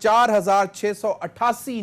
4,688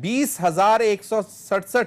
20,167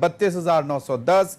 32,910,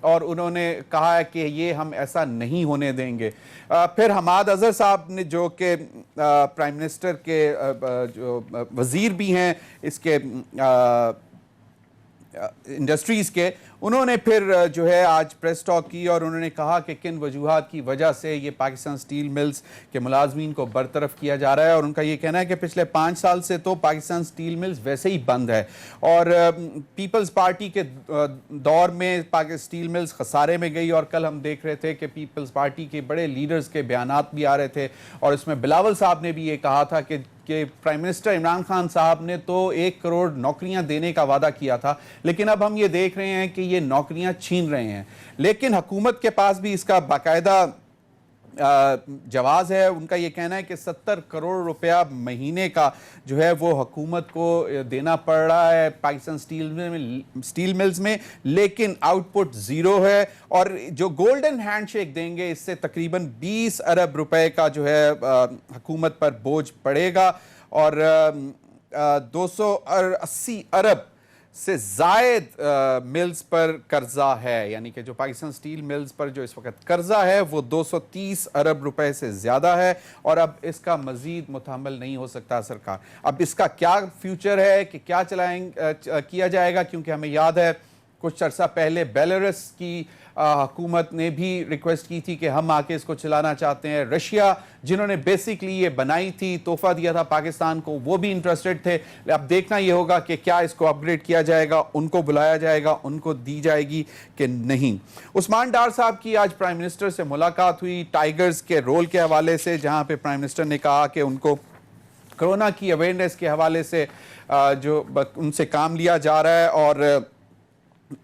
اور انہوں نے کہا ہے کہ یہ ہم ایسا نہیں ہونے دیں گے. پھر حماد اظہر صاحب نے جو کہ پرائم منسٹر کے جو وزیر بھی ہیں اس کے انڈسٹریز کے, انہوں نے پھر جو ہے آج پریس ٹاک کی اور انہوں نے کہا کہ کن وجوہات کی وجہ سے یہ پاکستان سٹیل ملز کے ملازمین کو برطرف کیا جا رہا ہے. اور ان کا یہ کہنا ہے کہ پچھلے 5 سال سے تو پاکستان سٹیل ملز ویسے ہی بند ہے, اور پیپلز پارٹی کے دور میں پاکستان سٹیل ملز خسارے میں گئی, اور کل ہم دیکھ رہے تھے کہ پیپلز پارٹی کے بڑے لیڈرز کے بیانات بھی آ رہے تھے, اور اس میں بلاول صاحب نے بھی یہ کہا تھا کہ پرائم منسٹر عمران خان صاحب نے تو 1 کروڑ نوکریاں دینے کا وعدہ کیا تھا, لیکن اب ہم یہ دیکھ رہے ہیں کہ یہ نوکریاں چھین رہے ہیں. لیکن حکومت کے پاس بھی اس کا باقاعدہ جواز ہے. ان کا یہ کہنا ہے کہ 70 کروڑ روپیہ مہینے کا جو ہے وہ حکومت کو دینا پڑ رہا ہے پاکستان سٹیل ملز میں, لیکن آؤٹ پٹ زیرو ہے, اور جو گولڈن ہینڈ شیک دیں گے اس سے تقریباً 20 ارب روپے کا جو ہے حکومت پر بوجھ پڑے گا, اور 280 ارب سے زائد ملز پر قرضہ ہے, یعنی کہ جو پاکستان سٹیل ملز پر جو اس وقت قرضہ ہے وہ 230 ارب روپے سے زیادہ ہے, اور اب اس کا مزید متحمل نہیں ہو سکتا سرکار. اب اس کا کیا فیوچر ہے کہ کیا کیا جائے گا, کیونکہ ہمیں یاد ہے کچھ عرصہ پہلے بیلاروس کی حکومت نے بھی ریکویسٹ کی تھی کہ ہم آ کے اس کو چلانا چاہتے ہیں. رشیا جنہوں نے بیسکلی یہ بنائی تھی, تحفہ دیا تھا پاکستان کو, وہ بھی انٹرسٹڈ تھے. اب دیکھنا یہ ہوگا کہ کیا اس کو اپ گریڈ کیا جائے گا, ان کو بلایا جائے گا, ان کو دی جائے گی کہ نہیں. عثمان ڈار صاحب کی آج پرائم منسٹر سے ملاقات ہوئی ٹائیگرز کے رول کے حوالے سے, جہاں پہ پرائم منسٹر نے کہا کہ ان کو کرونا کی اویئرنیس کے حوالے سے جو ان سے کام لیا جا رہا ہے, اور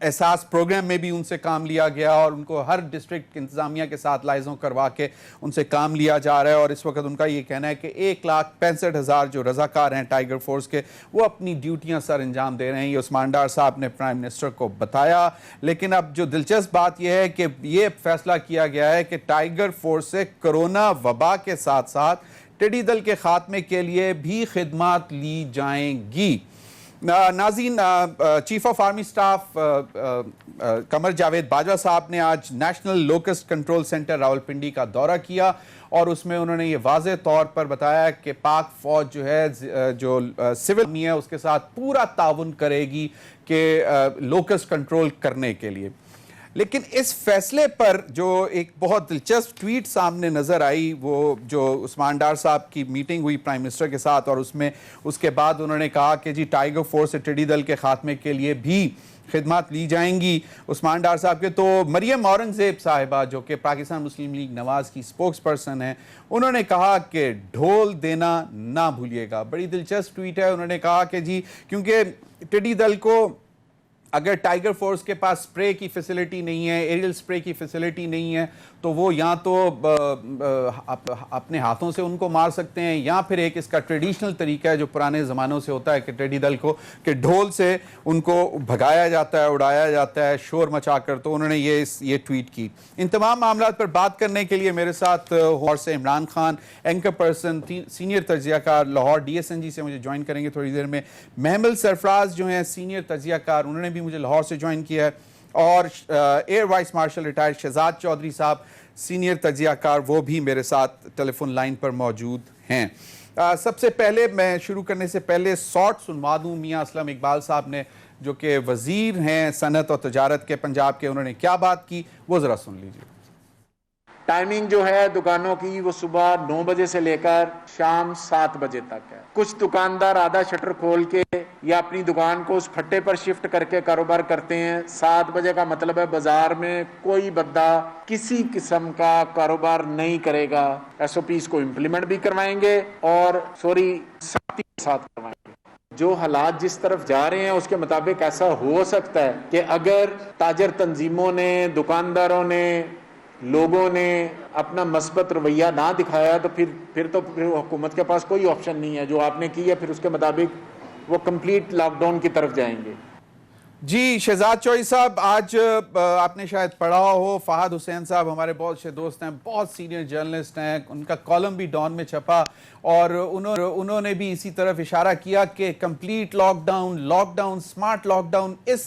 احساس پروگرام میں بھی ان سے کام لیا گیا, اور ان کو ہر ڈسٹرکٹ انتظامیہ کے ساتھ لائزوں کروا کے ان سے کام لیا جا رہا ہے. اور اس وقت ان کا یہ کہنا ہے کہ 1,65,000 جو رضاکار ہیں ٹائیگر فورس کے, وہ اپنی ڈیوٹیاں سر انجام دے رہے ہیں. یہ عثمان ڈار صاحب نے پرائم منسٹر کو بتایا. لیکن اب جو دلچسپ بات یہ ہے کہ یہ فیصلہ کیا گیا ہے کہ ٹائیگر فورس سے کرونا وبا کے ساتھ ساتھ ٹڈی دل کے خاتمے کے لیے بھی خدمات لی جائیں گی. ناظرین, chief of army staff Qamar Javed Bajwa صاحب نے آج national locust control centre Rawalpindi کا دورہ کیا, اور اس میں انہوں نے یہ واضح طور پر بتایا کہ پاک فوج جو ہے جو سول آرمی ہے اس کے ساتھ پورا تعاون کرے گی کہ لوکسٹ کنٹرول کرنے کے لیے. لیکن اس فیصلے پر جو ایک بہت دلچسپ ٹویٹ سامنے نظر آئی, وہ جو عثمان ڈار صاحب کی میٹنگ ہوئی پرائم منسٹر کے ساتھ, اور اس کے بعد انہوں نے کہا کہ جی ٹائیگر فورس سے ٹڈی دل کے خاتمے کے لیے بھی خدمات لی جائیں گی عثمان ڈار صاحب کے. تو مریم اورنگزیب صاحبہ جو کہ پاکستان مسلم لیگ نواز کی سپوکس پرسن ہیں, انہوں نے کہا کہ ڈھول دینا نہ بھولیے گا. بڑی دلچسپ ٹویٹ ہے. انہوں نے کہا کہ جی کیونکہ ٹڈی دل کو اگر ٹائیگر فورس کے پاس سپرے کی فیسلٹی نہیں ہے, ایریل سپرے کی فیسلٹی نہیں ہے, تو وہ یا تو اپنے ہاتھوں سے ان کو مار سکتے ہیں, یا پھر ایک اس کا ٹریڈیشنل طریقہ ہے جو پرانے زمانوں سے ہوتا ہے کہ ٹڈی دل کو کہ ڈھول سے ان کو بھگایا جاتا ہے, اڑایا جاتا ہے شور مچا کر. تو انہوں نے یہ ٹویٹ کی. ان تمام معاملات پر بات کرنے کے لیے میرے ساتھ لاہور سے Imran Khan, anchor person, senior تجزیہ کار لاہور DSNG سے مجھے جوائن کریں گے تھوڑی دیر میں. محمل سرفراز جو ہیں سینئر تجزیہ کار, انہوں نے بھی مجھے لاہور سے جوائن کیا ہے, اور air vice marshal retired Shahzad Chaudhry صاحب سینئر تجزیہ کار, وہ بھی میرے ساتھ ٹیلی فون لائن پر موجود ہیں. سب سے پہلے میں شروع کرنے سے پہلے سوٹ سنوا دوں میاں اسلم اقبال صاحب نے جو کہ وزیر ہیں صنعت اور تجارت کے پنجاب کے, انہوں نے کیا بات کی وہ ذرا سن لیجیے. ٹائمنگ جو ہے دکانوں کی وہ صبح 9 بجے سے لے کر شام 7 بجے تک ہے. کچھ دکاندار آدھا شٹر کھول کے یا اپنی دکان کو اس پھٹے پر شفٹ کر کے کاروبار کرتے ہیں. 7 بجے کا مطلب ہے بازار میں کوئی بندہ کسی قسم کا کاروبار نہیں کرے گا. SOPs کو امپلیمنٹ بھی کروائیں گے اور سختی کے ساتھ کروائیں گے. جو حالات جس طرف جا رہے ہیں اس کے مطابق ایسا ہو سکتا ہے کہ اگر تاجر تنظیموں نے, دکانداروں نے, لوگوں نے اپنا مثبت رویہ نہ دکھایا تو پھر حکومت کے پاس کوئی آپشن نہیں ہے. جو آپ نے کی ہے پھر اس کے مطابق وہ کمپلیٹ لاک ڈاؤن کی طرف جائیں گے. جی شہزاد چودھری صاحب, آج آپ نے شاید پڑھا ہو, فہد حسین صاحب ہمارے بہت سے دوست ہیں, بہت سینئر جرنلسٹ ہیں, ان کا کالم بھی ڈان میں چھپا, اور انہوں نے بھی اسی طرف اشارہ کیا کہ complete lockdown, smart lockdown اس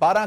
12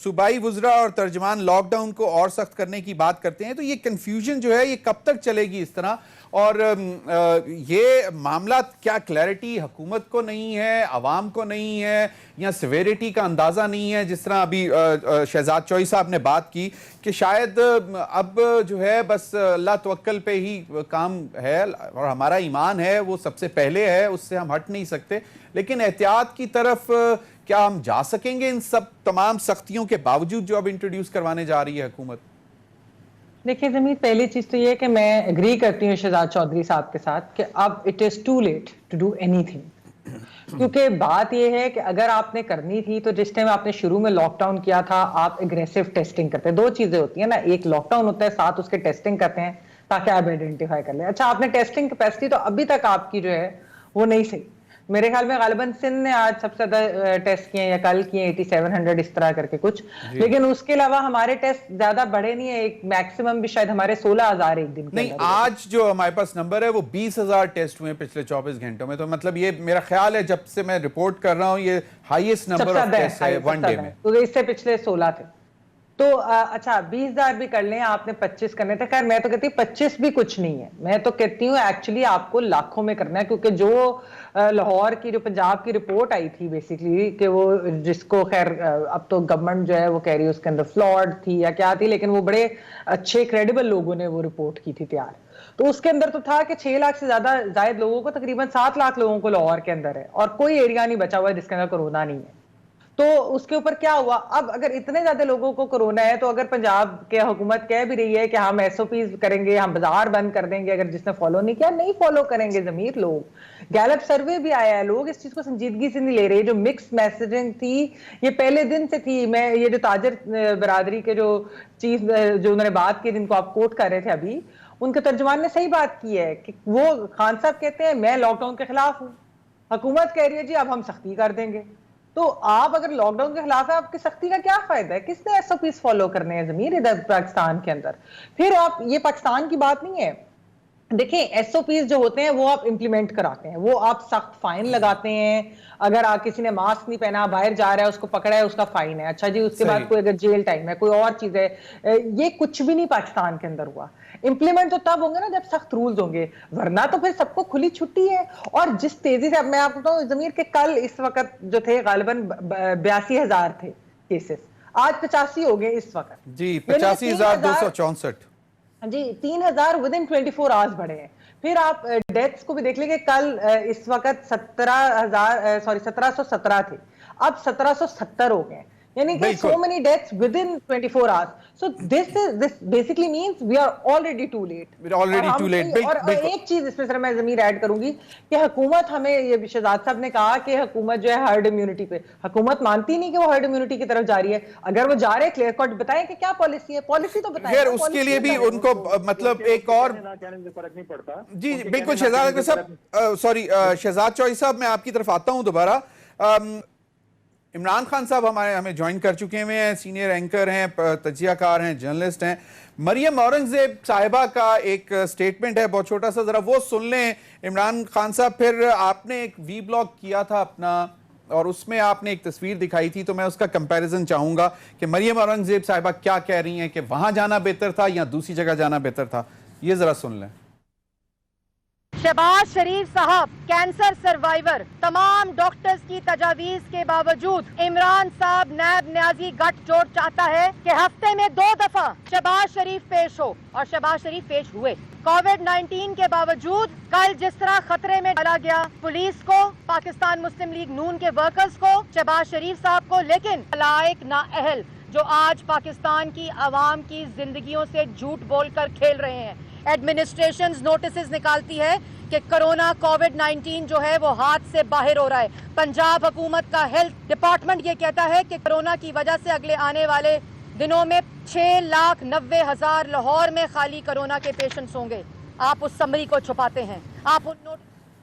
صوبائی وزراء اور ترجمان لاک ڈاؤن کو اور سخت کرنے کی بات کرتے ہیں، تو یہ کنفیوژن جو ہے یہ کب تک چلے گی اس طرح؟ اور یہ معاملات کیا کلیئرٹی حکومت کو نہیں ہے، عوام کو نہیں ہے، یا سیویریٹی کا اندازہ نہیں ہے؟ جس طرح ابھی شہزاد چوئی صاحب نے بات کی کہ شاید اب جو ہے بس اللہ توکل پہ ہی کام ہے، اور ہمارا ایمان ہے وہ سب سے پہلے ہے، اس سے ہم ہٹ نہیں سکتے، لیکن احتیاط کی طرف کیا ہم جا سکیں گے ان سب تمام سختیوں کے باوجود جو اب انٹروڈیوس کروانے جا رہی ہے حکومت؟ دیکھیں زمین، پہلی چیز تو یہ کہ میں اگری کرتی ہوں شہزاد چودھری صاحب کے ساتھ کہ اب it is too late to do اینی تھنگ، کیونکہ بات یہ ہے کہ اگر آپ نے کرنی تھی تو جس ٹائم آپ نے شروع میں لاک ڈاؤن کیا تھا آپ اگریسو ٹیسٹنگ کرتے ہیں. دو چیزیں ہوتی ہیں نا، ایک لاک ڈاؤن ہوتا ہے، ساتھ اس کے ٹیسٹنگ کرتے ہیں تاکہ آپ آئیڈینٹیفائی کر لیں. اچھا، آپ نے ٹیسٹنگ کیپیسٹی تو ابھی تک آپ کی جو ہے وہ نہیں صحیح. میرے خیال میں غالباً سندھ نے آج سب سے زیادہ ٹیسٹ کیے ہیں، یا کل کیے 8700 اس طرح کر کے کچھ، لیکن اس کے علاوہ ہمارے ٹیسٹ زیادہ بڑے نہیں ہیں. ایک میکسیمم بھی شاید ہمارے 16000 ایک دن کے نہیں، اندر. آج جو ہمارے پاس نمبر ہے وہ 20000 ٹیسٹ ہوئے پچھلے 24 گھنٹوں میں، تو مطلب یہ میرا خیال ہے جب سے میں رپورٹ کر رہا ہوں یہ ہائیسٹ نمبر آف ٹیسٹ ہے ون ڈے میں. تو اس سے پچھلے 16 تھے. تو اچھا 20000 بھی کر لیں، آپ نے 25 کرنے تھے. خیر میں تو کہتی ہوں 25 بھی کچھ نہیں ہے، میں تو کہتی ہوں ایکچولی آپ کو لاکھوں میں کرنا ہے، کیونکہ جو لاہور کی جو پنجاب کی رپورٹ آئی تھی بیسیکلی کہ وہ جس کو خیر اب تو گورنمنٹ جو ہے وہ کہہ رہی ہے اس کے اندر فلاڈ تھی یا کیا تھی، لیکن وہ بڑے اچھے کریڈیبل لوگوں نے وہ رپورٹ کی تھی تیار. تو اس کے اندر تو تھا کہ 6 لاکھ سے زیادہ زائد لوگوں کو، تقریباً 7 لاکھ لوگوں کو لاہور کے اندر ہے، اور کوئی ایریا نہیں بچا ہوا ہے جس کے اندر کورونا نہیں ہے. تو اس کے اوپر کیا ہوا؟ اب اگر اتنے زیادہ لوگوں کو کورونا ہے تو اگر پنجاب کے حکومت کہہ بھی رہی ہے کہ ہم ایس او پیز کریں گے، ہم بازار بند کر دیں گے، اگر جس نے فالو نہیں کیا نہیں فالو کریں گے. ضمیر لوگ، گیلپ سروے بھی آیا ہے، لوگ اس چیز کو سنجیدگی سے نہیں لے رہے. جو مکس میسیجنگ تھی یہ پہلے دن سے تھی. میں یہ جو تاجر برادری کے جو چیف جو انہوں نے بات کی جن کو آپ کوٹ کر رہے تھے ابھی، ان کے ترجمان نے صحیح بات کی ہے کہ وہ خان صاحب کہتے ہیں میں لاک ڈاؤن کے خلاف ہوں، حکومت کہہ رہی ہے جی اب ہم سختی کر دیں گے. تو آپ اگر لاک ڈاؤن کے خلاف ہے، آپ کی سختی کا کیا فائدہ ہے؟ کس نے ایس او پیز فالو کرنے ہیں ضمیر ادھر پاکستان کے اندر؟ پھر آپ یہ پاکستان کی بات نہیں ہے، دیکھیں ایس او پیز جو ہوتے ہیں وہ آپ امپلیمنٹ کراتے ہیں، وہ آپ سخت فائن لگاتے ہیں. اگر آپ کسی نے ماسک نہیں پہنا باہر جا رہا ہے اس کو پکڑا ہے اس کا فائن ہے. اچھا جی، اس کے بعد کوئی اگر جیل ٹائم ہے، کوئی اور چیز ہے. یہ کچھ بھی نہیں پاکستان کے اندر ہوا. امپلیمنٹ تو تب ہوں گے نا جب سخت رولز ہوں گے، ورنہ تو پھر سب کو کھلی چھٹی ہے. اور جس تیزی سے، اب میں آپ کو بتاؤں ضمیر کے کل اس وقت جو تھے غالباً 82,000 تھے کیسز، آج 85 ہو گئے اس وقت. جی 85,264. جی 3000 ودن 24 آورز بڑھے ہیں. پھر آپ ڈیتھس کو بھی دیکھ لیں کہ کل اس وقت 1717 تھے، اب 1770 ہو گئے. یعنی کہ so many deaths within 24 hours. So this basically means we are already too late. We're already too late. اور ایک چیز اس میں سر میں ضمیر ایڈ کروں گی کہ حکومت ہمیں، یہ شہزاد صاحب نے کہا کہ حکومت جو ہے ہرڈ امیونٹی پہ، حکومت مانتی نہیں کہ وہ ہرڈ امیونٹی کی طرف جا رہی ہے. اگر وہ جا رہے کلیئر کٹ بتائیں کہ کیا پالیسی ہے، پالیسی تو بتائیں. خیر اس کے لیے بھی ان کو مطلب ایک اور فرق نہیں پڑتا. جی بالکل شہزاد صاحب، سوری شہزاد چوئی صاحب میں آپ کی طرف آتا ہوں دوبارہ. عمران خان صاحب ہمیں جوائن کر چکے ہیں، سینئر اینکر ہیں، تجزیہ کار ہیں، جرنلسٹ ہیں. مریم اورنگزیب صاحبہ کا ایک سٹیٹمنٹ ہے بہت چھوٹا سا، ذرا وہ سن لیں عمران خان صاحب. پھر آپ نے ایک وی بلاگ کیا تھا اپنا اور اس میں آپ نے ایک تصویر دکھائی تھی، تو میں اس کا کمپیریزن چاہوں گا کہ مریم اورنگزیب صاحبہ کیا کہہ رہی ہیں کہ وہاں جانا بہتر تھا یا دوسری جگہ جانا بہتر تھا. یہ ذرا سن لیں. شہباز شریف صاحب کینسر سروائیور، تمام ڈاکٹرز کی تجاویز کے باوجود عمران صاحب نیب نیازی گٹھ چوٹ چاہتا ہے کہ ہفتے میں 2 دفعہ شہباز شریف پیش ہو، اور شہباز شریف پیش ہوئے. کووڈ-19 کے باوجود کل جس طرح خطرے میں ڈالا گیا پولیس کو، پاکستان مسلم لیگ نون کے ورکرز کو، شہباز شریف صاحب کو، لیکن لائق نااہل جو آج پاکستان کی عوام کی زندگیوں سے جھوٹ بول کر کھیل رہے ہیں. ایڈمنسٹریشنز نوٹسز نکالتی ہے کہ کرونا کووڈ-19 جو ہے وہ ہاتھ سے باہر ہو رہا ہے. پنجاب حکومت کا ہیلتھ ڈپارٹمنٹ یہ کہتا ہے کہ کرونا کی وجہ سے اگلے آنے والے دنوں میں 6,90,000 لاہور میں خالی کرونا کے پیشنٹس ہوں گے. آپ اس سمری کو چھپاتے ہیں. آپ ان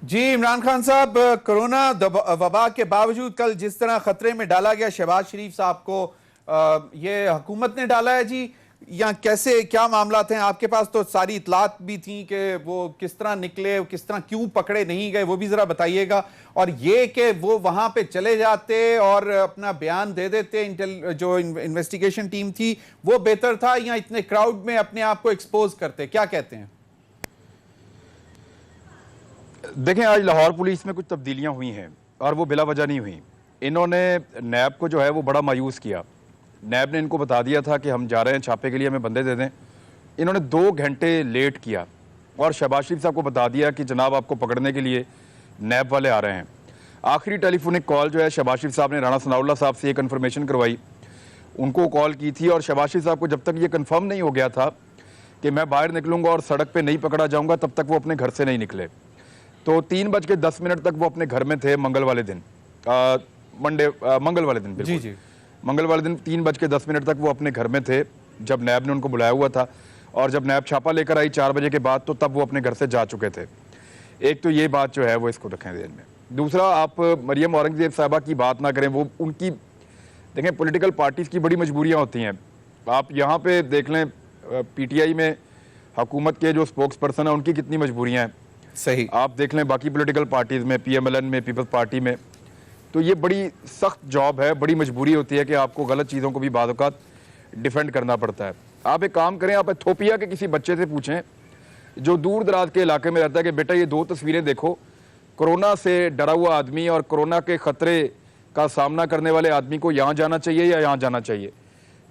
جی عمران خان صاحب، کرونا وبا کے باوجود کل جس طرح خطرے میں ڈالا گیا شہباز شریف صاحب کو، یہ حکومت نے ڈالا ہے. جی یا کیسے کیا معاملات ہیں؟ آپ کے پاس تو ساری اطلاعات بھی تھیں کہ وہ کس طرح نکلے، کس طرح کیوں پکڑے نہیں گئے، وہ بھی ذرا بتائیے گا. اور یہ کہ وہ وہاں پہ چلے جاتے اور اپنا بیان دے دیتے، جو انویسٹیگیشن ٹیم تھی وہ بہتر تھا یا اتنے کراؤڈ میں اپنے آپ کو ایکسپوز کرتے؟ کیا کہتے ہیں؟ دیکھیں آج لاہور پولیس میں کچھ تبدیلیاں ہوئی ہیں اور وہ بلا وجہ نہیں ہوئیں. انہوں نے نیب کو جو ہے وہ بڑا مایوس کیا. نیب نے ان کو بتا دیا تھا کہ ہم جا رہے ہیں چھاپے کے لیے، ہمیں بندے دے دیں. انہوں نے 2 گھنٹے لیٹ کیا اور شہباز شریف صاحب کو بتا دیا کہ جناب آپ کو پکڑنے کے لیے نیب والے آ رہے ہیں. آخری ٹیلی فونک کال جو ہے شہباز شریف صاحب نے رانا ثناء اللہ صاحب سے یہ کنفرمیشن کروائی، ان کو کال کی تھی. اور شہباز شریف صاحب کو جب تک یہ کنفرم نہیں ہو گیا تھا کہ میں باہر نکلوں گا اور سڑک پہ نہیں پکڑا جاؤں گا، تب تک وہ اپنے گھر سے نہیں نکلے. تو 3:10 تک وہ اپنے گھر میں تھے منگل والے دن، منگل والے دن، بالکل جی منگل والے دن 3:10 تک وہ اپنے گھر میں تھے جب نیب نے ان کو بلایا ہوا تھا. اور جب نیب چھاپا لے کر آئی 4 بجے کے بعد تو تب وہ اپنے گھر سے جا چکے تھے. ایک تو یہ بات جو ہے وہ اس کو رکھیں ذہن میں. دوسرا، آپ مریم اورنگزیب صاحبہ کی بات نہ کریں. وہ ان کی دیکھیں پولیٹیکل پارٹیز کی بڑی مجبوریاں ہوتی ہیں. آپ یہاں پہ دیکھ لیں پی ٹی آئی میں حکومت کے جو سپوکس پرسن ہیں ان کی کتنی مجبوریاں ہیں. صحیح. آپ دیکھ لیں باقی پولیٹیکل پارٹیز میں، پی ایم ایل این میں، پیپلز پارٹی میں. تو یہ بڑی سخت جاب ہے، بڑی مجبوری ہوتی ہے کہ آپ کو غلط چیزوں کو بھی بعض اوقات ڈیفینڈ کرنا پڑتا ہے. آپ ایک کام کریں، آپ ایتھوپیا کے کسی بچے سے پوچھیں جو دور دراز کے علاقے میں رہتا ہے کہ بیٹا یہ 2 تصویریں دیکھو، کورونا سے ڈرا ہوا آدمی اور کورونا کے خطرے کا سامنا کرنے والے آدمی کو یہاں جانا چاہیے یا یہاں جانا چاہیے.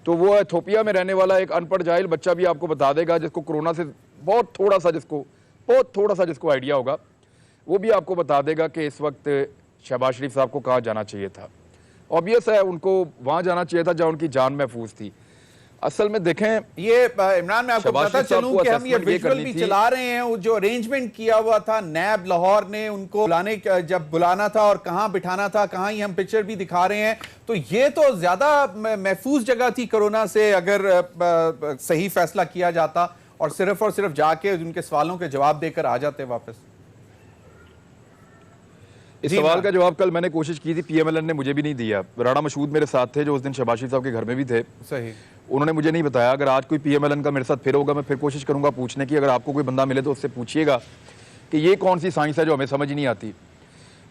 تو وہ ایتھوپیا میں رہنے والا ایک ان پڑھ جاہل بچہ بھی آپ کو بتا دے گا، جس کو کورونا سے بہت تھوڑا سا جس کو آئیڈیا ہوگا، وہ بھی آپ کو بتا دے گا کہ اس وقت شہباز شریف صاحب کو کہاں جانا چاہیے تھا. اوبیس ہے ان کو وہاں جانا چاہیے تھا جہاں ان کی جان محفوظ تھی. اصل میں دیکھیں یہ عمران، میں آپ کو شہباز بتا شریف صاحب چلوں کو کہ ہم یہ assessment یہ ویژول کرنی بھی تھی. چلا رہے ہیں. جو ارینجمنٹ کیا ہوا تھا نیب لاہور نے ان کو جب بلانا تھا اور کہاں بٹھانا تھا، کہاں ہی ہم پکچر بھی دکھا رہے ہیں، تو یہ تو زیادہ محفوظ جگہ تھی کورونا سے اگر صحیح فیصلہ کیا جاتا اور صرف جا کے ان کے سوالوں کے جواب دے کر آ جاتے واپس. اس سوال کا جواب کل میں نے کوشش کی تھی، پی ایم ایل این نے مجھے بھی نہیں دیا. رانا مشہود میرے ساتھ تھے جو اس دن شہباز شریف صاحب کے گھر میں بھی تھے. صحیح. انہوں نے مجھے نہیں بتایا. اگر آج کوئی پی ایم ایل این کا میرے ساتھ پھر ہوگا میں پھر کوشش کروں گا پوچھنے کی. اگر آپ کو کوئی بندہ ملے تو اس سے پوچھیے گا کہ یہ کون سی سائنس ہے جو ہمیں سمجھ نہیں آتی.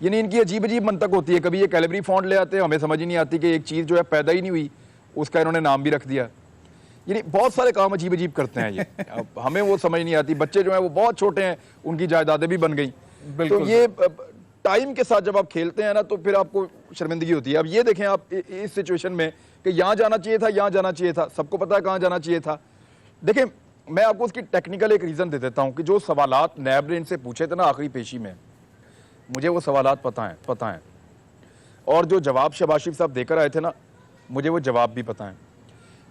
یعنی ان کی عجیب منطق ہوتی ہے. کبھی یہ کیلیبری فونٹ لے آتے ہیں، ہمیں سمجھ ہی نہیں آتی کہ ایک چیز جو ہے پیدا ہی نہیں ہوئی اس کا انہوں نے نام بھی رکھ دیا. یعنی بہت سارے کام عجیب کرتے ہیں یہ. ہمیں وہ سمجھ نہیں آتی. بچے جو ہیں وہ بہت چھوٹے ہیں، ان کی جائیدادیں بھی بن گئیں. تو یہ ٹائم کے ساتھ جب آپ کھیلتے ہیں نا تو پھر آپ کو شرمندگی ہوتی ہے. اب یہ دیکھیں آپ اس سچویشن میں کہ یہاں جانا چاہیے تھا، یہاں جانا چاہیے تھا، سب کو پتا ہے کہاں جانا چاہیے تھا. دیکھیں میں آپ کو اس کی ٹیکنیکل ایک ریزن دے دیتا ہوں کہ جو سوالات نیب نے ان سے پوچھے تھے نا آخری پیشی میں، مجھے وہ سوالات پتہ ہیں اور جو جواب شہباز شریف صاحب دے کر آئے تھے نا مجھے وہ جواب بھی پتہ ہیں.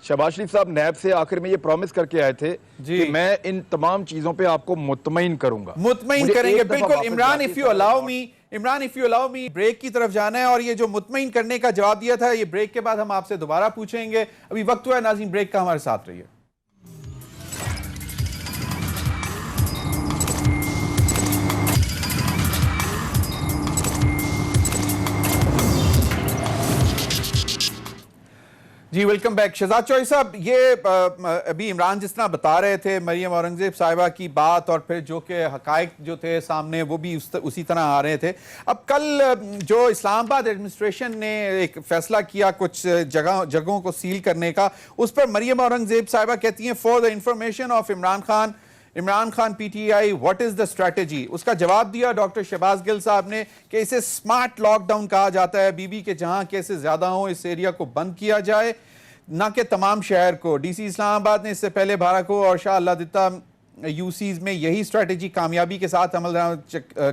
شہباز شریف صاحب نیب سے آخر میں یہ پرومس کر کے آئے تھے کہ میں ان تمام چیزوں پہ آپ کو مطمئن کروں گا. مطمئن کریں گے بالکل. Imran if you allow me break کی طرف جانا ہے اور یہ جو مطمئن کرنے کا جواب دیا تھا یہ بریک کے بعد ہم آپ سے دوبارہ پوچھیں گے. ابھی وقت ہوا ہے ناظرین بریک کا، ہمارے ساتھ رہیے. جی ویلکم بیک. شہزاد چوہدری صاحب، یہ ابھی عمران جس طرح بتا رہے تھے مریم اورنگزیب صاحبہ کی بات اور پھر جو کہ حقائق جو تھے سامنے وہ بھی اسی طرح آ رہے تھے. اب کل جو اسلام آباد ایڈمنسٹریشن نے ایک فیصلہ کیا کچھ جگہوں کو سیل کرنے کا، اس پر مریم اورنگزیب صاحبہ کہتی ہیں for the information of Imran Khan P T I what is the strategy. اس کا جواب دیا ڈاکٹر شہباز گل صاحب نے کہ اسے سمارٹ لاک ڈاؤن کہا جاتا ہے. بی بی کے جہاں کیسز زیادہ ہوں اس ایریا کو بند کیا جائے، نہ کہ تمام شہر کو. ڈی سی اسلام آباد نے اس سے پہلے بھاراکو اور شاہ اللہ دتا یو سیز میں یہی اسٹریٹجی کامیابی کے ساتھ عمل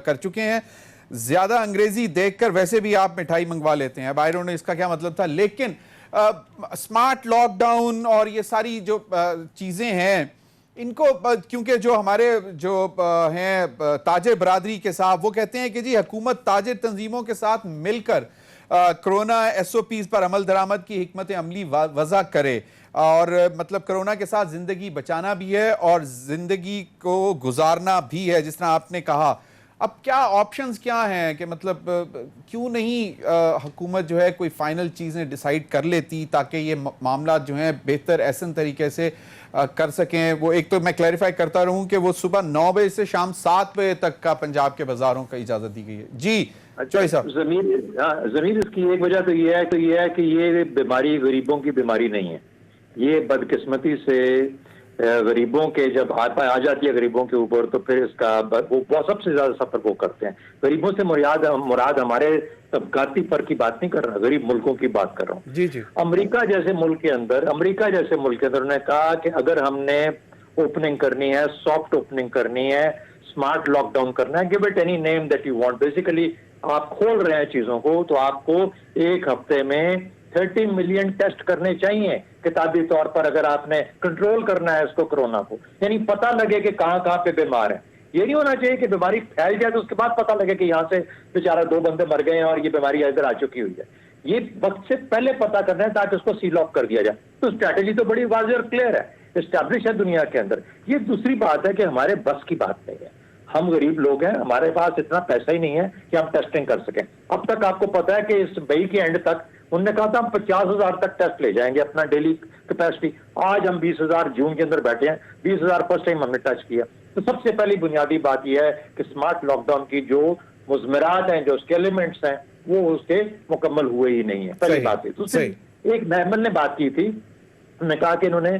کر چکے ہیں. زیادہ انگریزی دیکھ کر ویسے بھی آپ مٹھائی منگوا لیتے ہیں. اب آئی ڈونٹ نو اس کا کیا مطلب تھا، لیکن سمارٹ لاک ڈاؤن اور یہ ساری جو چیزیں ہیں ان کو کیونکہ جو ہمارے جو ہیں تاجر برادری کے صاحب وہ کہتے ہیں کہ جی حکومت تاجر تنظیموں کے ساتھ مل کر کرونا ایس او پیز پر عمل درآمد کی حکمت عملی وضع کرے اور مطلب کرونا کے ساتھ زندگی بچانا بھی ہے اور زندگی کو گزارنا بھی ہے جس طرح آپ نے کہا. اب کیا آپشنز کیا ہیں کہ مطلب کیوں نہیں حکومت جو ہے کوئی فائنل چیزیں ڈیسائیڈ کر لیتی تاکہ یہ معاملات جو ہیں بہتر احسن طریقے سے کر سکیں. وہ ایک تو میں کلیریفائی کرتا رہوں کہ وہ صبح 9 بجے سے شام 7 بجے تک کا پنجاب کے بازاروں کا اجازت دی گئی ہے. جی چوئی صاحب. زمین اس کی ایک وجہ تو یہ ہے کہ یہ بیماری غریبوں کی بیماری نہیں ہے. یہ بدقسمتی سے غریبوں کے جب آ جاتی ہے غریبوں کے اوپر تو پھر اس کا وہ سب سے زیادہ سفر وہ کرتے ہیں. غریبوں سے مراد ہمارے طبقاتی فرق کی بات نہیں کر رہا, غریب ملکوں کی بات کر رہا ہوں. جی جی. امریکہ جیسے ملک کے اندر انہوں نے کہا کہ اگر ہم نے اوپننگ کرنی ہے, سافٹ اوپننگ کرنی ہے, اسمارٹ لاک ڈاؤن کرنا ہے, give it any name that you want. Basically آپ کھول رہے ہیں چیزوں کو تو آپ کو ایک ہفتے میں 30 ملین ٹیسٹ کرنے چاہیے کتابی طور پر, اگر آپ نے کنٹرول کرنا ہے اس کو کرونا کو. یعنی پتہ لگے کہ کہاں پہ بیمار ہے. یہ نہیں ہونا چاہیے کہ بیماری پھیل جائے تو اس کے بعد پتہ لگے کہ یہاں سے بیچارہ 2 بندے مر گئے ہیں اور یہ بیماری ادھر آ چکی ہوئی ہے. یہ وقت سے پہلے پتہ کرنا ہے تاکہ اس کو سیل آف کر دیا جائے. تو اسٹریٹجی تو بڑی واضح اور کلیئر ہے, اسٹیبلش ہے دنیا کے اندر. یہ دوسری بات ہے کہ ہمارے بس کی بات نہیں ہے. ہم غریب لوگ ہیں, ہمارے پاس اتنا پیسہ ہی نہیں ہے کہ ہم ٹیسٹنگ کر سکیں. اب تک آپ کو پتا ہے کہ اس مئی کے اینڈ تک انہوں نے کہا تھا ہم 50,000 تک ٹیسٹ لے جائیں گے اپنا ڈیلی کیپیسٹی. آج ہم 20,000 جون کے اندر بیٹھے ہیں, 20,000 فرسٹ ٹائم ہم نے ٹچ کیا. تو سب سے پہلی بنیادی بات یہ ہے کہ اسمارٹ لاک ڈاؤن کی جو مضمرات ہیں, جو اس کے ایلیمنٹس ہیں, وہ اس کے مکمل ہوئے ہی نہیں ہیں. پہلی بات ہے. دوسری ایک محمل نے بات کی تھی, انہوں نے کہا کہ انہوں نے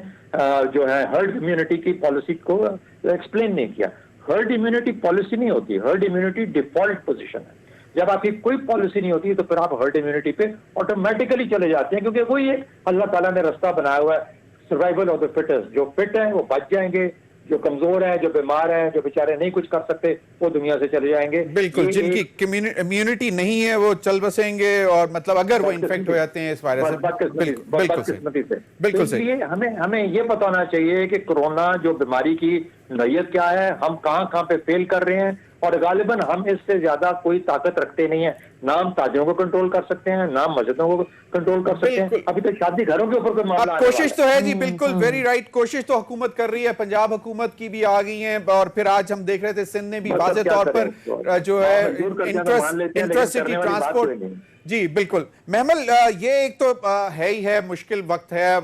جو ہے ہرڈ امیونٹی کی پالیسی کو ایکسپلین نہیں کیا. ہرڈ امیونٹی پالیسی نہیں ہوتی, ہرڈ امیونٹی ڈیفالٹ پوزیشن ہے. جب آپ کی کوئی پالیسی نہیں ہوتی تو پھر آپ ہرڈ امیونٹی پہ آٹومیٹیکلی چلے جاتے ہیں, کیونکہ وہی ایک اللہ تعالیٰ نے رستہ بنایا ہوا ہے, سروائیول آف دا فٹسٹ. جو فٹ ہیں وہ بچ جائیں گے, جو کمزور ہیں, جو بیمار ہیں, جو بیچارے نہیں کچھ کر سکتے, وہ دنیا سے چلے جائیں گے. بالکل, جن کی امیونٹی نہیں ہے وہ چل بسیں گے, اور مطلب اگر وہ انفیکٹ ہو جاتے ہیں اس وائرس سے. بدقسمتی سے. بالکل صحیح. ہمیں یہ پتہ ہونا چاہیے کہ کرونا جو بیماری کی نوعیت کیا ہے, ہم کہاں پہ فیل کر رہے ہیں, اور غالباً ہم اس سے زیادہ کوئی طاقت رکھتے نہیں ہیں. نہ ہم تاجروں کو کنٹرول کر سکتے ہیں, نہ مسجدوں کو کنٹرول کر سکتے ہیں. ابھی تک شادی گھروں کے اوپر کوئی معاملہ اب کوشش تو ہے جی, بالکل ویری رائٹ, کوشش تو حکومت کر رہی ہے. پنجاب حکومت کی بھی آ گئی ہیں, اور پھر آج ہم دیکھ رہے تھے سندھ نے بھی واضح طور پر جو ہے انٹرسٹی ٹرانسپورٹ. جی بالکل محمل, یہ ایک تو ہے ہی ہے, مشکل وقت ہے.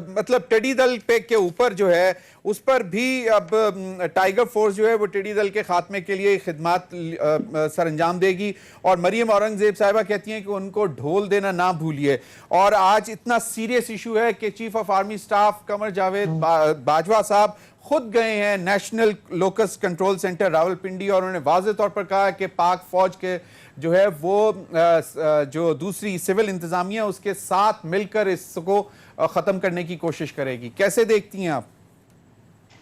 مطلب ٹیڈی دل پہ کے اوپر جو ہے اس پر بھی اب ٹائیگر فورس جو ہے وہ ٹیڈی دل کے خاتمے کے لیے خدمات سر انجام دے گی. اور مریم اورنگزیب صاحبہ کہتی ہیں کہ ان کو ڈھول دینا نہ بھولیے. اور آج اتنا سیریس ایشو ہے کہ chief of army staff Qamar Javed Bajwa صاحب خود گئے ہیں national locus control centre Rawalpindi, اور انہوں نے واضح طور پر کہا کہ پاک فوج کے جو ہے وہ جو دوسری سول انتظامیہ اس کے ساتھ مل کر اس کو ختم کرنے کی کوشش کرے گی. کیسے دیکھتی ہیں آپ؟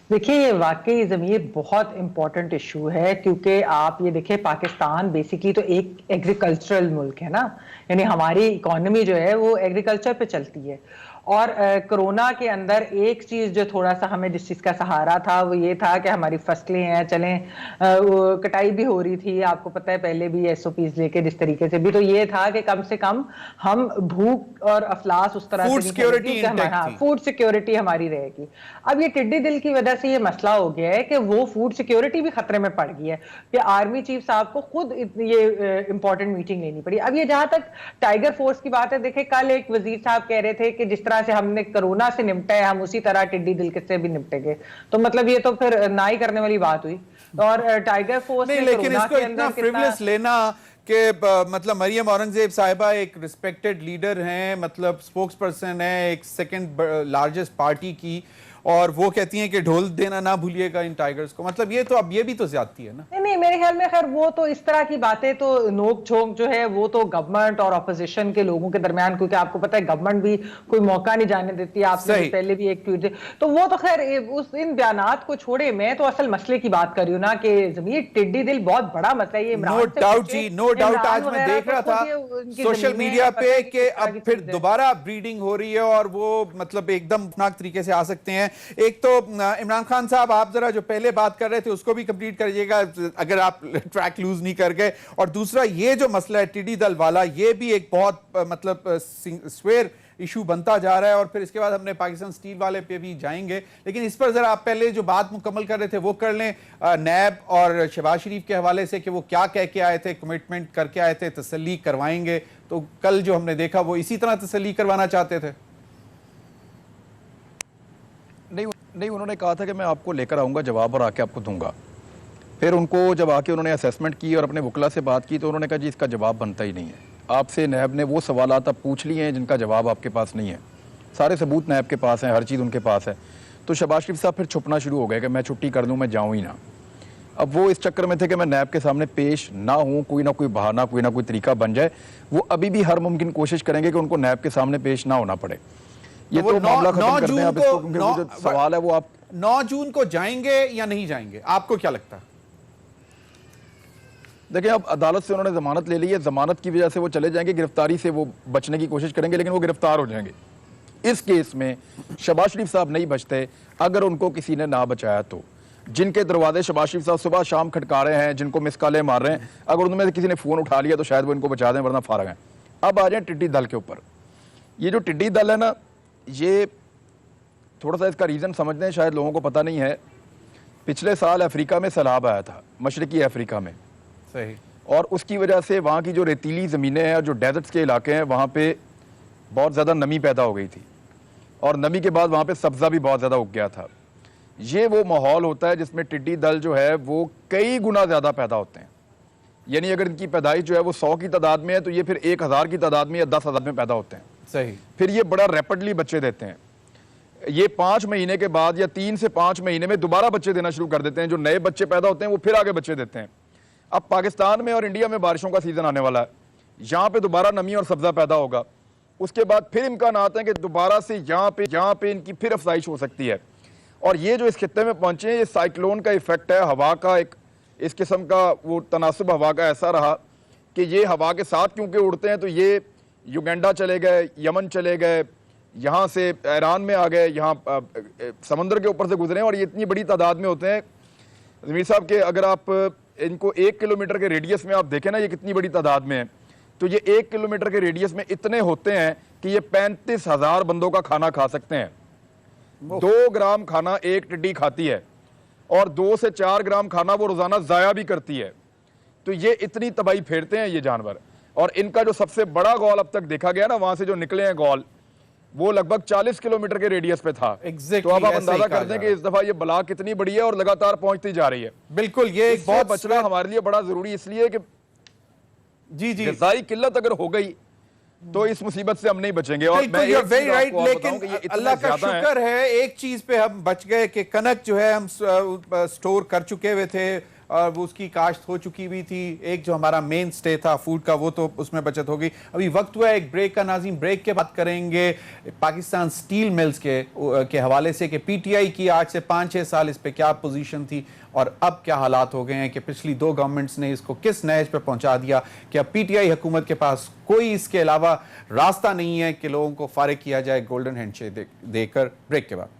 دیکھیں, یہ واقعی ضمیر بہت امپورٹنٹ ایشو ہے, کیونکہ آپ یہ دیکھیں پاکستان بیسیکلی تو ایک ایگریکلچرل ملک ہے نا, یعنی ہماری اکانومی جو ہے وہ ایگریکلچر پہ چلتی ہے. اور کرونا کے اندر ایک چیز جو تھوڑا سا ہمیں جس چیز کا سہارا تھا وہ یہ تھا کہ ہماری فصلیں ہیں, چلیں کٹائی بھی ہو رہی تھی, آپ کو پتہ ہے پہلے بھی SOPs لے کے جس طریقے سے بھی, تو یہ تھا کہ کم سے کم ہم بھوک اور افلاس اس طرح سے فوڈ سیکیورٹی ہماری رہے گی. اب یہ ٹڈی دل کی وجہ سے یہ مسئلہ ہو گیا ہے کہ وہ فوڈ سیکیورٹی بھی خطرے میں پڑ گئی ہے, کہ آرمی چیف صاحب کو خود یہ امپورٹنٹ میٹنگ لینی پڑی. اب یہ جہاں تک ٹائیگر فورس کی بات ہے, دیکھیں کل ایک وزیر صاحب کہہ رہے تھے کہ جس طرح سے ہم نے کرونا سے نمٹا ہے ہم اسی طرح ٹڈی دل سے بھی نمٹیں گے. تو مطلب یہ تو پھر نہ ہی کرنے والی بات ہوئی. اور ٹائیگر فورس نہیں, لیکن اس کو اتنا فریولس لینا کہ مطلب مریم اورنگزیب صاحبہ ایک ریسپیکٹڈ لیڈر ہیں, مطلب سپوکس پرسن ہیں ایک سیکنڈ لارجسٹ پارٹی کی, اور وہ کہتی ہیں کہ ڈھول دینا نہ بھولیے گا ان ٹائیگرز کو. مطلب یہ تو اب یہ بھی تو زیادتی ہے نا. نہیں, میرے خیال میں خیر وہ تو اس طرح کی باتیں تو نوک جھونک جو ہے وہ تو گورنمنٹ اور اپوزیشن کے لوگوں کے درمیان, کیونکہ آپ کو پتہ ہے گورنمنٹ بھی کوئی موقع نہیں جانے دیتی. آپ نے پہلے بھی ایک ٹویٹ, تو وہ تو خیر ان بیانات کو چھوڑے, میں تو اصل مسئلے کی بات کر رہی ہوں نا, کہ ضمیر ٹڈی دل بہت بڑا مسئلہ ہے. یہ نو ڈاؤٹ جی, نو ڈاؤٹ. آج میں دیکھ رہا تھا سوشل میڈیا پہ کہ اب پھر دوبارہ بریڈنگ ہو رہی ہے, اور وہ مطلب ایک دم خطرناک طریقے سے آ سکتے ہیں. ایک تو عمران خان صاحب, آپ ذرا جو پہلے بات کر رہے تھے اس کو بھی کمپلیٹ کریے گا اگر آپ ٹریک لوز نہیں کر گئے. اور دوسرا یہ جو مسئلہ ہے ٹڈی دل والا, یہ بھی ایک بہت مطلب سویر ایشو بنتا جا رہا ہے اور پھر اس کے بعد ہم نے پاکستان سٹیل والے پہ بھی جائیں گے، لیکن اس پر ذرا آپ پہلے جو بات مکمل کر رہے تھے وہ کر لیں نیب اور شہباز شریف کے حوالے سے کہ وہ کیا کہہ کے آئے تھے، کمٹمنٹ کر کے آئے تھے تسلی کروائیں گے، تو کل جو ہم نے دیکھا وہ اسی طرح تسلی کروانا چاہتے تھے؟ نہیں، انہوں نے کہا تھا کہ میں آپ کو لے کر آؤں گا جواب اور آ کے آپ کو دوں گا. پھر ان کو جب آ کے انہوں نے اسیسمنٹ کی اور اپنے وکلا سے بات کی تو انہوں نے کہا جی اس کا جواب بنتا ہی نہیں ہے. آپ سے نیب نے وہ سوالات اب پوچھ لیے ہیں جن کا جواب آپ کے پاس نہیں ہے. سارے ثبوت نیب کے پاس ہیں، ہر چیز ان کے پاس ہے. تو شہباز شریف صاحب پھر چھپنا شروع ہو گئے کہ میں چھٹی کر دوں، میں جاؤں ہی نہ. اب وہ اس چکر میں تھے کہ میں نیب کے سامنے پیش نہ ہوں، کوئی نہ کوئی بہانہ، کوئی نہ کوئی طریقہ بن جائے. وہ ابھی بھی ہر ممکن کوشش کریں گے کہ ان کو نیب کے سامنے پیش نہ ہونا پڑے. یہ تو معاملہ ختم کرتے ہیں آپ اس کو، کیونکہ وہ جو سوال ہے وہ آپ 9 جون کو جائیں گے یا نہیں جائیں گے، آپ کو کیا لگتا ہے؟ دیکھیں اب عدالت سے انہوں نے ضمانت لے لی ہے، ضمانت کی وجہ سے وہ چلے جائیں گے، گرفتاری سے وہ بچنے کی کوشش کریں گے لیکن وہ گرفتار ہو جائیں گے. اس کیس میں شہباز شریف صاحب نہیں بچتے اگر ان کو کسی نے نہ بچایا تو. جن کے دروازے شہباز شریف صاحب صبح شام کھٹکا رہے ہیں، جن کو مس کالیں مار رہے ہیں، اگر ان میں سے کسی نے فون اٹھا لیا تو شاید وہ ان کو بچا دیں، ورنہ فارغ ہیں. اب آ جائیں ٹڈی دل کے اوپر. یہ جو ٹڈی دل ہے نا، یہ تھوڑا سا اس کا ریزن سمجھتے ہیں، شاید لوگوں کو پتہ نہیں ہے. پچھلے سال افریقہ میں سیلاب آیا تھا، مشرقی افریقہ میں، صحیح، اور اس کی وجہ سے وہاں کی جو ریتیلی زمینیں ہیں اور جو ڈیزرٹس کے علاقے ہیں وہاں پہ بہت زیادہ نمی پیدا ہو گئی تھی، اور نمی کے بعد وہاں پہ سبزہ بھی بہت زیادہ اگ گیا تھا. یہ وہ ماحول ہوتا ہے جس میں ٹڈی دل جو ہے وہ کئی گنا زیادہ پیدا ہوتے ہیں. یعنی اگر ان کی پیدائش جو ہے وہ 100 کی تعداد میں ہے تو یہ پھر 1000 کی تعداد میں یا 10,000 میں پیدا ہوتے ہیں. صحیح. پھر یہ بڑا ریپڈلی بچے دیتے ہیں. یہ 5 مہینے کے بعد یا 3 سے 5 مہینے میں دوبارہ بچے دینا شروع کر دیتے ہیں. جو نئے بچے پیدا ہوتے ہیں وہ پھر آگے بچے دیتے ہیں. اب پاکستان میں اور انڈیا میں بارشوں کا سیزن آنے والا ہے، یہاں پہ دوبارہ نمی اور سبزہ پیدا ہوگا. اس کے بعد پھر امکانات ہیں کہ دوبارہ سے یہاں پہ ان کی پھر افزائش ہو سکتی ہے. اور یہ جو اس خطے میں پہنچے ہیں، یہ سائیکلون کا ایفیکٹ ہے، ہوا کا ایک اس قسم کا وہ تناسب ہوا کا ایسا رہا کہ یہ ہوا کے ساتھ کیونکہ اڑتے ہیں تو یہ یوگینڈا چلے گئے، یمن چلے گئے، یہاں سے ایران میں آ گئے، یہاں سمندر کے اوپر سے گزرے ہیں. اور یہ اتنی بڑی تعداد میں ہوتے ہیں ضمیر صاحب کہ اگر آپ ان کو 1 کلومیٹر کے ریڈیس میں آپ دیکھیں نا یہ کتنی بڑی تعداد میں ہیں، تو یہ 1 کلومیٹر کے ریڈیس میں اتنے ہوتے ہیں کہ یہ 35,000 بندوں کا کھانا کھا سکتے ہیں. 2 گرام کھانا ایک ٹڈی کھاتی ہے اور 2 سے 4 گرام کھانا وہ روزانہ ضائع بھی کرتی ہے. تو یہ اتنی تباہی پھیرتے ہیں یہ جانور. اور ان کا جو سب سے بڑا گول اب تک دیکھا گیا نا، وہاں سے جو نکلے ہیں گول، وہ لگ بھگ 40 کلومیٹر کے ریڈیس پہ تھا. تو اب آپ اندازہ کرتے ہیں کہ اس دفعہ یہ بلا کتنی بڑی ہے اور لگاتار پہنچتی جا رہی ہے. بالکل، یہ ایک بہت بچنا ہمارے لیے بڑا ضروری اس لیے کہ جی غذائی قلت اگر ہو گئی تو اس مصیبت سے ہم نہیں بچیں گے. اور میں لیکن اللہ کا شکر ہے ایک چیز پہ ہم بچ گئے کہ کنک جو ہے ہم سٹور کر چکے ہوئے تھے اور وہ اس کی کاشت ہو چکی بھی تھی. ایک جو ہمارا مین سٹے تھا فوڈ کا، وہ تو اس میں بچت ہو گئی. ابھی وقت ہوا ہے ایک بریک کا. ناظرین، بریک کے بعد کریں گے پاکستان سٹیل ملز کے حوالے سے کہ پی ٹی آئی کی آج سے 5-6 سال اس پہ کیا پوزیشن تھی اور اب کیا حالات ہو گئے ہیں کہ پچھلی 2 گورنمنٹس نے اس کو کس نہج پہ پہنچا دیا کہ اب پی ٹی آئی حکومت کے پاس کوئی اس کے علاوہ راستہ نہیں ہے کہ لوگوں کو فارغ کیا جائے گولڈن ہینڈ شیک دے کر. بریک کے بعد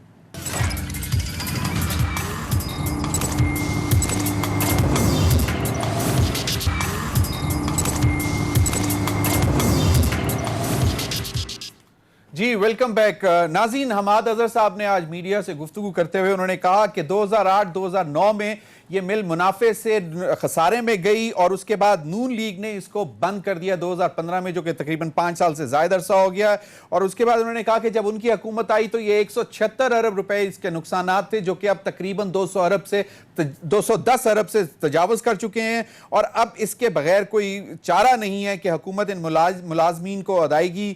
جی ویلکم بیک. ناظرین، حماد اظہر صاحب نے آج میڈیا سے گفتگو کرتے ہوئے انہوں نے کہا کہ 2008-2009 میں یہ مل منافع سے خسارے میں گئی اور اس کے بعد نون لیگ نے اس کو بند کر دیا 2015 میں، جو کہ تقریباً 5 سال سے زائد عرصہ ہو گیا. اور اس کے بعد انہوں نے کہا کہ جب ان کی حکومت آئی تو یہ 176 ارب روپے اس کے نقصانات تھے، جو کہ اب تقریباً 210 ارب سے تجاوز کر چکے ہیں. اور اب اس کے بغیر کوئی چارہ نہیں ہے کہ حکومت ان ملازمین کو ادائیگی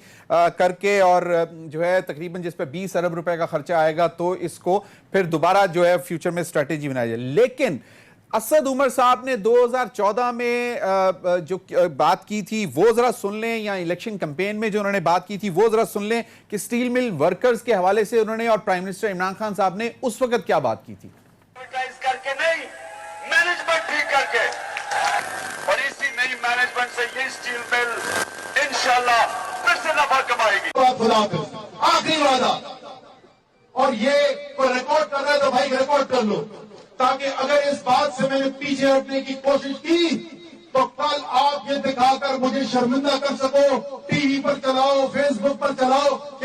کر کے اور جو ہے تقریباً جس پہ 20 ارب روپے کا خرچہ آئے گا تو اس کو پھر دوبارہ جو ہے فیوچر میں اسٹریٹجی بنائی جائے. لیکن اسد عمر صاحب نے 2014 میں جو بات کی تھی وہ ذرا سن لیں، یا الیکشن کمپین میں جو انہوں نے بات کی تھی وہ ذرا سن لیں کہ سٹیل مل ورکرز کے حوالے سے انہوں نے اور پرائم منسٹر عمران خان صاحب نے اس وقت کیا بات کی تھی. کر کے نہیں، مینجمنٹ ٹھیک کر کے، اور اسی نئی مینجمنٹ سے یہ سٹیل مل انشاءاللہ پھر سے نفع کمائے گی. آخری وعدہ، اور یہ کوئی ریکارڈ کر رہا ہے تو بھائی ریکارڈ کر لو، تاکہ اگر اس بات سے میں نے پیچھے ہٹنے کی کوشش کی تو کل آپ یہ دکھا کر مجھے شرمندہ کر سکو، ٹی وی پر چلاؤ، فیس بک پر چلاؤ کہ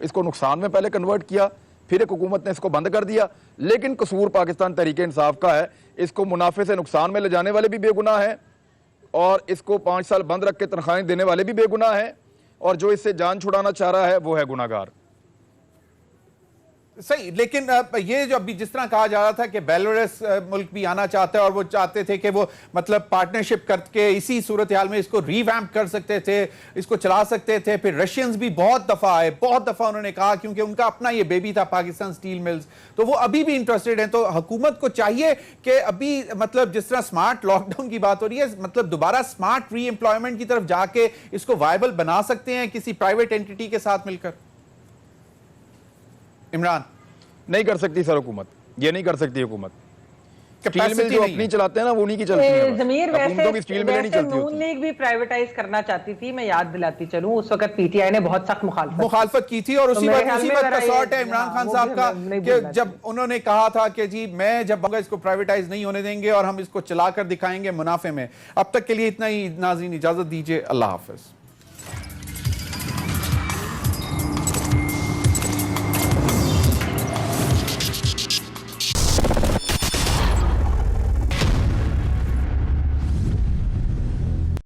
اس کو نقصان میں پہلے کنورٹ کیا, پھر ایک حکومت نے اس کو بند کر دیا. لیکن قصور پاکستان تحریک انصاف کا ہے, اس کو منافع سے نقصان میں لے جانے والے بھی بے گناہ ہیں, اور اس کو 5 سال بند رکھ کے تنخواہیں دینے والے بھی بے گناہ ہیں, اور جو اس سے جان چھڑانا چاہ رہا ہے وہ ہے گناہ گار. صحیح, لیکن یہ جو ابھی جس طرح کہا جا رہا تھا کہ بیلاروس ملک بھی آنا چاہتا ہے اور وہ چاہتے تھے کہ وہ مطلب پارٹنرشپ کر کے اسی صورتحال میں اس کو ری ویمپ کر سکتے تھے, اس کو چلا سکتے تھے. پھر رشینز بھی بہت دفعہ آئے, بہت دفعہ انہوں نے کہا, کیونکہ ان کا اپنا یہ بیبی تھا پاکستان سٹیل ملز, تو وہ ابھی بھی انٹرسٹڈ ہیں. تو حکومت کو چاہیے کہ ابھی مطلب جس طرح سمارٹ لاک ڈاؤن کی بات ہو رہی ہے, مطلب دوبارہ سمارٹ ری امپلائمنٹ کی طرف جا کے اس کو وائبل بنا سکتے ہیں کسی پرائیویٹ اینٹی کے ساتھ مل کر. عمران, نہیں کر سکتی سر حکومت, یہ نہیں کر سکتی حکومت. اسٹیل مل کیپیسٹی جو نہیں اپنی ہے. چلاتے ہیں نا وہ نہیں کی چلتی ہیں. ضمیر حکومتوں کی اسٹیل ملیں نہیں ویسے چلتی نون ہوتی. لیگ بھی پرائیویٹائز کرنا چاہتی تھی, میں یاد دلاتی چلوں اس وقت پی ٹی آئی نے بہت سخت مخالفت کی تھی, اور اسی وقت کسوٹ ہے عمران خان صاحب کا کہ جب انہوں نے کہا تھا کہ جی میں جب اس کو پرائیویٹائز نہیں ہونے دیں گے اور ہم اس کو چلا کر دکھائیں گے منافع میں. اب تک کے لیے اتنا ہی ناظرین, اجازت دیجیے, اللہ حافظ.